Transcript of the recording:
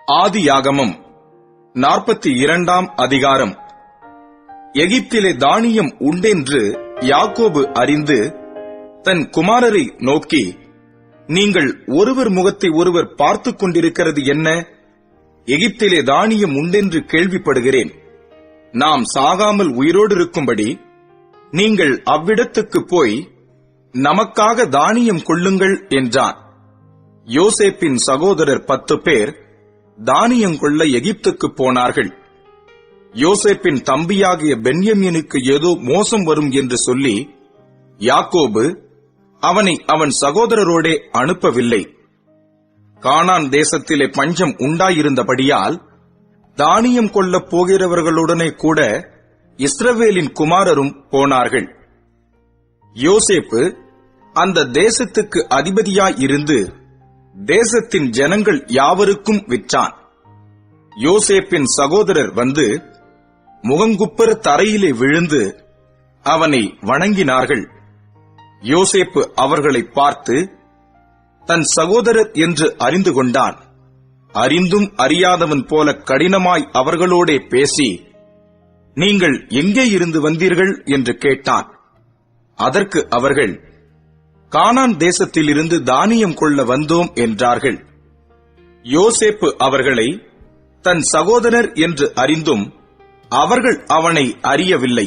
ஆதியாகமம் 42 அதிகாரம். எகிப்திலே தானியம் உண்டென்று யாக்கோபு அறிந்து தன் குமாரரை நோக்கி, நீங்கள் ஒருவர் முகத்தை ஒருவர் பார்த்துக் கொண்டிருக்கிறது என்ன? எகிப்திலே தானியம் உண்டென்று கேள்விப்படுகிறேன். நாம் சாகாமல் உயிரோடு இருக்கும்படி நீங்கள் அவ்விடத்துக்கு போய் நமக்காக தானியம் கொள்ளுங்கள் என்றான். யோசேப்பின் சகோதரர் 10 பேர் தானியம் கொள்ள எகிப்துக்கு போனார்கள். யோசேப்பின் தம்பியாகிய பென்யமீனுக்கு ஏதோ மோசம் வரும் என்று சொல்லி யாக்கோபு அவனை அவன் சகோதரரோடே அனுப்பவில்லை. கானான் தேசத்திலே பஞ்சம் உண்டாயிருந்தபடியால் தானியம் கொள்ளப் போகிறவர்களுடனே கூட இஸ்ரவேலின் குமாரரும் போனார்கள். யோசேப்பு அந்த தேசத்துக்கு அதிபதியாயிருந்து தேசத்தின் ஜனங்கள் யாவருக்கும் விற்றான். யோசேப்பின் சகோதரர் வந்து முகங்குப்புற தரையிலே விழுந்து அவனை வணங்கினார்கள். யோசேப்பு அவர்களை பார்த்து தன் சகோதரர் என்று அறிந்து கொண்டான். அறிந்தும் அறியாதவன் போல கடினமாய் அவர்களோடே பேசி, நீங்கள் எங்கே இருந்து வந்தீர்கள் என்று கேட்டான். அதற்கு அவர்கள், கானான் தேசத்திலிருந்து தானியம் கொள்ள வந்தோம் என்றார்கள். யோசேப்பு அவர்களை தன் சகோதரர் என்று அறிந்தும் அவர்கள் அவனை அறியவில்லை.